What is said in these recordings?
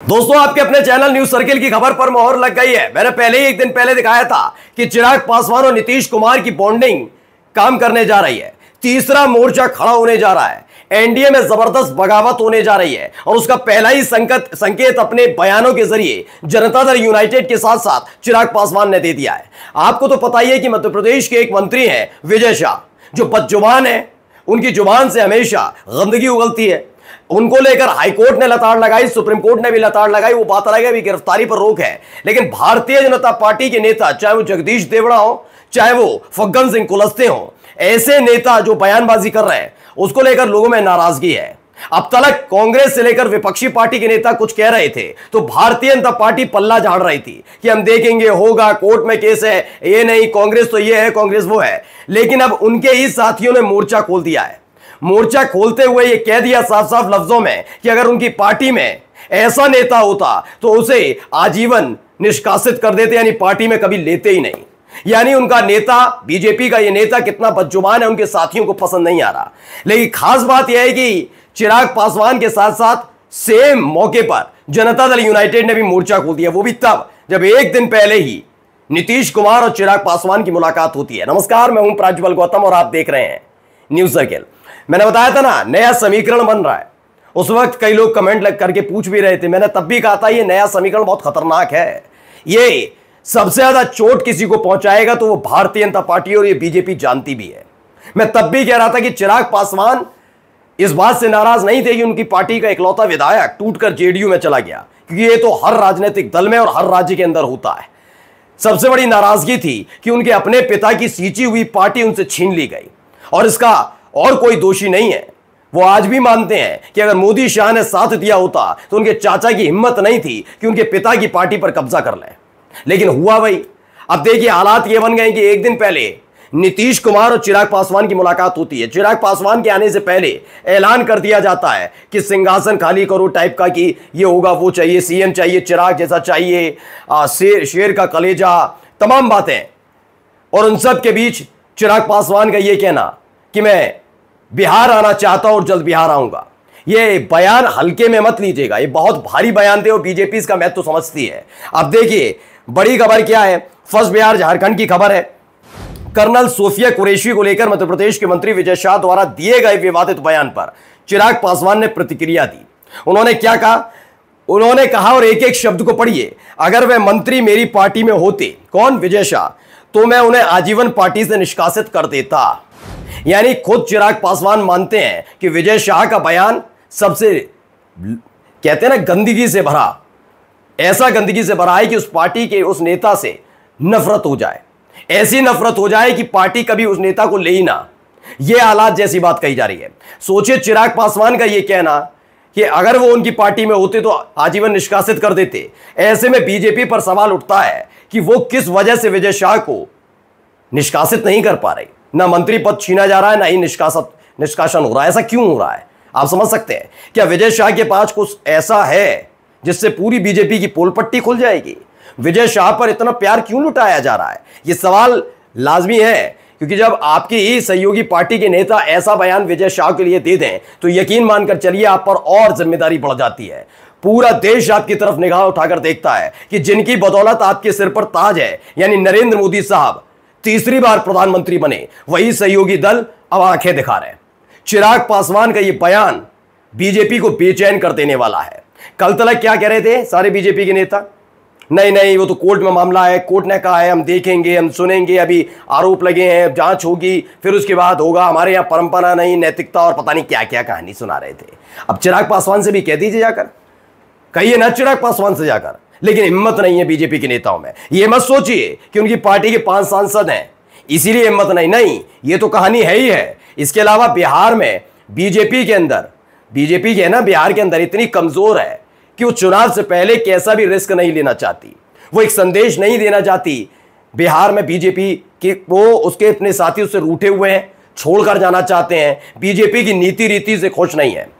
दोस्तों, आपके अपने चैनल न्यूज सर्किल की खबर पर मोहर लग गई है। मैंने पहले ही एक दिन पहले दिखाया था कि चिराग पासवान और नीतीश कुमार की बॉन्डिंग काम करने जा रही है। तीसरा मोर्चा खड़ा होने जा रहा है। एनडीए में जबरदस्त बगावत होने जा रही है और उसका पहला ही संकेत अपने बयानों के जरिए जनता दल यूनाइटेड के साथ साथ चिराग पासवान ने दे दिया है। आपको तो पता ही है कि मध्य प्रदेश के एक मंत्री हैं विजय शाह, जो बदजुबान है। उनकी जुबान से हमेशा गंदगी उगलती है। उनको लेकर हाईकोर्ट ने लताड़ लगाई, सुप्रीम कोर्ट ने भी लताड़ लगाई। वो बात अलग है, भी गिरफ्तारी पर रोक है। लेकिन भारतीय जनता पार्टी के नेता, चाहे वो जगदीश देवड़ा हो, चाहे वो फग्गन सिंह कुलस्ते हो, ऐसे नेता जो बयानबाजी कर रहे हैं, उसको लेकर लोगों में नाराजगी है। अब तक कांग्रेस से लेकर विपक्षी पार्टी के नेता कुछ कह रहे थे तो भारतीय जनता पार्टी पल्ला झाड़ रही थी कि हम देखेंगे, होगा, कोर्ट में केस है, ये नहीं, कांग्रेस तो ये है, कांग्रेस वो है। लेकिन अब उनके ही साथियों ने मोर्चा खोल दिया है। मोर्चा खोलते हुए ये कह दिया साफ साफ लफ्जों में कि अगर उनकी पार्टी में ऐसा नेता होता तो उसे आजीवन निष्कासित कर देते, यानी पार्टी में कभी लेते ही नहीं। यानी उनका नेता, बीजेपी का ये नेता कितना बदजुबान है, उनके साथियों को पसंद नहीं आ रहा। लेकिन खास बात यह है कि चिराग पासवान के साथ साथ सेम मौके पर जनता दल यूनाइटेड ने भी मोर्चा खोल दिया। वो भी तब जब एक दिन पहले ही नीतीश कुमार और चिराग पासवान की मुलाकात होती है। नमस्कार, मैं हूं प्राज्वल गौतम और आप देख रहे हैं न्यूज सर्किल। मैंने बताया था ना, नया समीकरण बन रहा है। उस वक्त कई लोग कमेंट लग करके पूछ भी रहे थे। मैंने तब भी कहा था ये नया समीकरण बहुत खतरनाक है। ये सबसे ज्यादा चोट किसी को पहुंचाएगा तो वो भारतीय जनता पार्टी, और ये बीजेपी जानती भी है। मैं तब भी कह रहा था कि चिराग पासवान इस बात से नाराज नहीं थे कि उनकी पार्टी का इकलौता विधायक टूटकर जेडीयू में चला गया, क्योंकि ये तो हर राजनीतिक दल में और हर राज्य के अंदर होता है। सबसे बड़ी नाराजगी थी कि उनके अपने पिता की सींची हुई पार्टी उनसे छीन ली गई, और इसका और कोई दोषी नहीं है। वो आज भी मानते हैं कि अगर मोदी शाह ने साथ दिया होता तो उनके चाचा की हिम्मत नहीं थी कि उनके पिता की पार्टी पर कब्जा कर लें। लेकिन हुआ वही। अब देखिए, हालात ये बन गए कि एक दिन पहले नीतीश कुमार और चिराग पासवान की मुलाकात होती है। चिराग पासवान के आने से पहले ऐलान कर दिया जाता है कि सिंहासन खाली करो टाइप का, कि ये होगा, वो चाहिए, सीएम चाहिए, चिराग जैसा चाहिए, शेर का कलेजा, तमाम बातें। और उन सब के बीच चिराग पासवान का ये कहना कि मैं बिहार आना चाहता हूं और जल्द बिहार आऊंगा। ये बयान हल्के में मत लीजिएगा, ये बहुत भारी बयान थे और बीजेपी इसका महत्व तो समझती है। अब देखिए, बड़ी खबर क्या है। फर्स्ट बिहार झारखंड की खबर है। कर्नल सोफिया कुरैशी को लेकर मध्य प्रदेश के मंत्री विजय शाह द्वारा दिए गए विवादित बयान पर चिराग पासवान ने प्रतिक्रिया दी। उन्होंने क्या कहा? उन्होंने कहा, और एक एक शब्द को पढ़िए, अगर वह मंत्री मेरी पार्टी में होते, कौन? विजय शाह, तो मैं उन्हें आजीवन पार्टी से निष्कासित कर देता। यानी खुद चिराग पासवान मानते हैं कि विजय शाह का बयान सबसे, कहते हैं ना, गंदगी से भरा, ऐसा गंदगी से भरा है कि उस पार्टी के उस नेता से नफरत हो जाए, ऐसी नफरत हो जाए कि पार्टी कभी उस नेता को ले ही ना। यह हालात जैसी बात कही जा रही है। सोचिए, चिराग पासवान का यह कहना कि अगर वो उनकी पार्टी में होते तो आजीवन निष्कासित कर देते। ऐसे में बीजेपी पर सवाल उठता है कि वो किस वजह से विजय शाह को निष्कासित नहीं कर पा रही। ना मंत्री पद छीना जा रहा है, ना ही निष्कासन हो रहा है। ऐसा क्यों हो रहा है, आप समझ सकते हैं? क्या विजय शाह के पास कुछ ऐसा है जिससे पूरी बीजेपी की पोल पट्टी खुल जाएगी? विजय शाह पर इतना प्यार क्यों लुटाया जा रहा है? यह सवाल लाजमी है, क्योंकि जब आपकी ही सहयोगी पार्टी के नेता ऐसा बयान विजय शाह के लिए दे दें तो यकीन मानकर चलिए, आप पर और जिम्मेदारी बढ़ जाती है। पूरा देश आपकी तरफ निगाह उठाकर देखता है कि जिनकी बदौलत आपके सिर पर ताज है, यानी नरेंद्र मोदी साहब तीसरी बार प्रधानमंत्री बने, वही सहयोगी दल अब आंखें दिखा रहे हैं। चिराग पासवान का यह बयान बीजेपी को बेचैन कर देने वाला है। कल तक क्या कह रहे थे सारे बीजेपी के नेता? नहीं नहीं, वो तो कोर्ट में मामला है, कोर्ट ने कहा है, हम देखेंगे, हम सुनेंगे, अभी आरोप लगे हैं, जांच होगी, फिर उसके बाद होगा, हमारे यहाँ परंपरा नहीं, नैतिकता, और पता नहीं क्या क्या कहानी सुना रहे थे। अब चिराग पासवान से भी कह दीजिए जाकर, कहिए ना चिराग पासवान से जाकर। लेकिन हिम्मत नहीं है बीजेपी के नेताओं में। ये मत सोचिए कि उनकी पार्टी के 5 सांसद हैं इसीलिए हिम्मत नहीं, ये तो कहानी है ही है। इसके अलावा बिहार में बीजेपी के अंदर, बीजेपी के ना बिहार के अंदर इतनी कमजोर है कि वो चुनाव से पहले कैसा भी रिस्क नहीं लेना चाहती। वो एक संदेश नहीं देना चाहती बिहार में बीजेपी कि वो उसके अपने साथी उससे रूठे हुए हैं, छोड़कर जाना चाहते हैं, बीजेपी की नीति रीति से खुश नहीं है।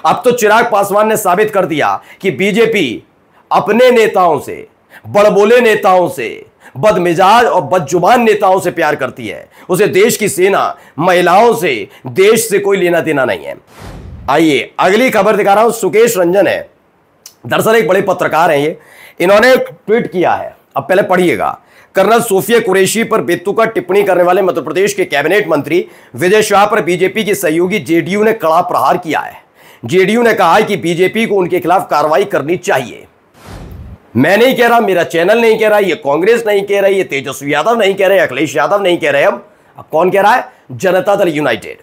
अब तो चिराग पासवान ने साबित कर दिया कि बीजेपी अपने नेताओं से, बड़बोले नेताओं से, बदमिजाज और बदजुबान नेताओं से प्यार करती है। उसे देश की सेना, महिलाओं से, देश से कोई लेना देना नहीं है। आइए अगली खबर दिखा रहा हूं। सुकेश रंजन है, दरअसल एक बड़े पत्रकार हैं ये, इन्होंने एक ट्वीट किया है, अब पहले पढ़िएगा। कर्नल सोफिया कुरैशी पर बेतुका टिप्पणी करने वाले मध्य प्रदेश के कैबिनेट मंत्री विजय शाह पर बीजेपी की सहयोगी जेडीयू ने कड़ा प्रहार किया है। जेडीयू ने कहा है कि बीजेपी को उनके खिलाफ कार्रवाई करनी चाहिए। मैं नहीं कह रहा, मेरा चैनल नहीं कह रहा, ये कांग्रेस नहीं कह रही, ये तेजस्वी यादव नहीं कह रहे, अखिलेश यादव नहीं कह रहे, अब कौन कह रहा है? जनता दल यूनाइटेड,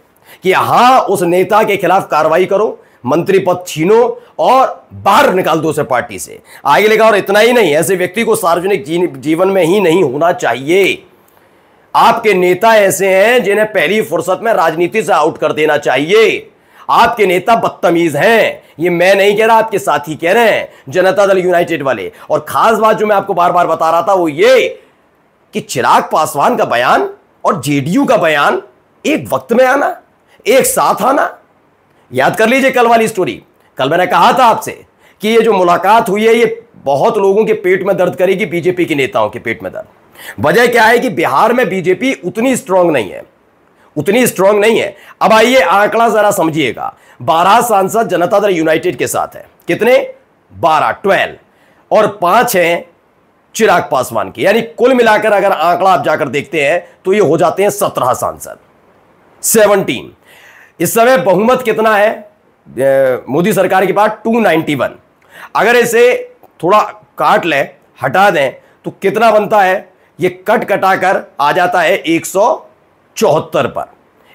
कि हां उस नेता के खिलाफ कार्रवाई करो, मंत्री पद छीनो और बाहर निकाल दो उसे पार्टी से। आगे लिखा, और इतना ही नहीं, ऐसे व्यक्ति को सार्वजनिक जीवन में ही नहीं होना चाहिए। आपके नेता ऐसे हैं जिन्हें पहली फुर्सत में राजनीति से आउट कर देना चाहिए। आपके नेता बदतमीज हैं, ये मैं नहीं कह रहा, आपके साथी कह रहे हैं, जनता दल यूनाइटेड वाले। और खास बात जो मैं आपको बार बार बता रहा था वो ये कि चिराग पासवान का बयान और जेडीयू का बयान एक वक्त में आना, एक साथ आना। याद कर लीजिए कल वाली स्टोरी। कल मैंने कहा था आपसे कि ये जो मुलाकात हुई है ये बहुत लोगों के पेट में दर्द करेगी, बीजेपी के नेताओं के पेट में दर्द। वजह क्या है कि बिहार में बीजेपी उतनी स्ट्रांग नहीं है, उतनी स्ट्रांग नहीं है। अब आइए आंकड़ा जरा समझिएगा। 12 सांसद जनता दल यूनाइटेड के साथ है, कितने? 12 और 5 हैं चिराग पासवान के, यानी कुल मिलाकर अगर आंकड़ा आप जाकर देखते हैं तो ये हो जाते हैं 17 सांसद, 17। इस समय बहुमत कितना है मोदी सरकार के पास? 291। अगर इसे थोड़ा काट लें, हटा दें, तो कितना बनता है? ये कट कटाकर आ जाता है 174 पर,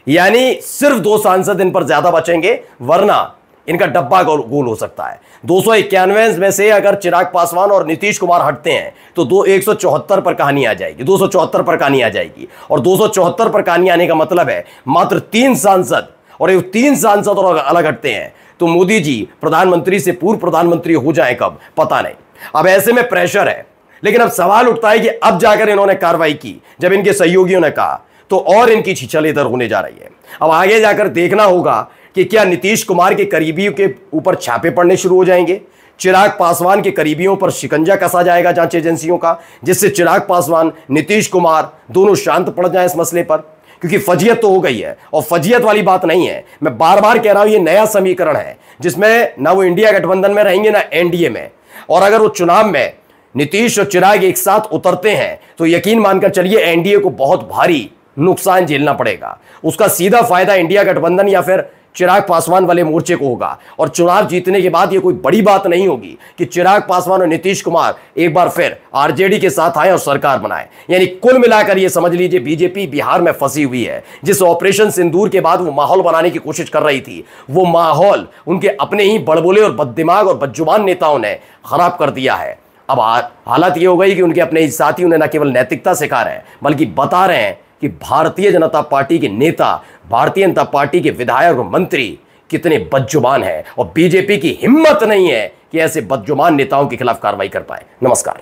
यानी सिर्फ 2 सांसद इन पर ज्यादा बचेंगे, वरना इनका डब्बा गोल हो सकता है। 291 में से अगर चिराग पासवान और नीतीश कुमार हटते हैं तो 174 पर कहानी आ जाएगी, 274 पर कहानी आ जाएगी। और 274 पर कहानी आने का मतलब है मात्र 3 सांसद, और ये 3 सांसद और अलग हटते हैं तो मोदी जी प्रधानमंत्री से पूर्व प्रधानमंत्री हो जाए कब, पता नहीं। अब ऐसे में प्रेशर है, लेकिन अब सवाल उठता है कि अब जाकर इन्होंने कार्रवाई की, जब इनके सहयोगियों ने कहा, तो और इनकी छिछल इधर होने जा रही है। अब आगे जाकर देखना होगा कि क्या नीतीश कुमार के करीबियों के ऊपर छापे पड़ने शुरू हो जाएंगे, चिराग पासवान के करीबियों पर शिकंजा कसा जाएगा जांच एजेंसियों का, जिससे चिराग पासवान, नीतीश कुमार दोनों शांत पड़ जाएं इस मसले पर। क्योंकि फजियत तो हो गई है, और फजियत वाली बात नहीं है, मैं बार बार कह रहा हूं, ये नया समीकरण है जिसमें ना वो इंडिया गठबंधन में रहेंगे ना एनडीए में। और अगर वो चुनाव में नीतीश और चिराग एक साथ उतरते हैं तो यकीन मानकर चलिए एनडीए को बहुत भारी नुकसान झेलना पड़ेगा। उसका सीधा फायदा इंडिया गठबंधन या फिर चिराग पासवान वाले मोर्चे को होगा। और चुनाव जीतने के बाद ये कोई बड़ी बात नहीं होगी कि चिराग पासवान और नीतीश कुमार एक बार फिर आरजेडी के साथ आए और सरकार बनाए। यानी कुल मिलाकर ये समझ लीजिए बीजेपी बिहार में फंसी हुई है। जिस ऑपरेशन सिंदूर के बाद वो माहौल बनाने की कोशिश कर रही थी, वो माहौल उनके अपने ही बड़बोले और बददिमाग और बदजुबान नेताओं ने खराब कर दिया है। अब हालत ये हो गई कि उनके अपने साथी उन्हें न केवल नैतिकता सिखा रहे हैं, बल्कि बता रहे हैं कि भारतीय जनता पार्टी के नेता, भारतीय जनता पार्टी के विधायक और मंत्री कितने बदजुबान हैं, और बीजेपी की हिम्मत नहीं है कि ऐसे बदजुबान नेताओं के खिलाफ कार्रवाई कर पाए। नमस्कार।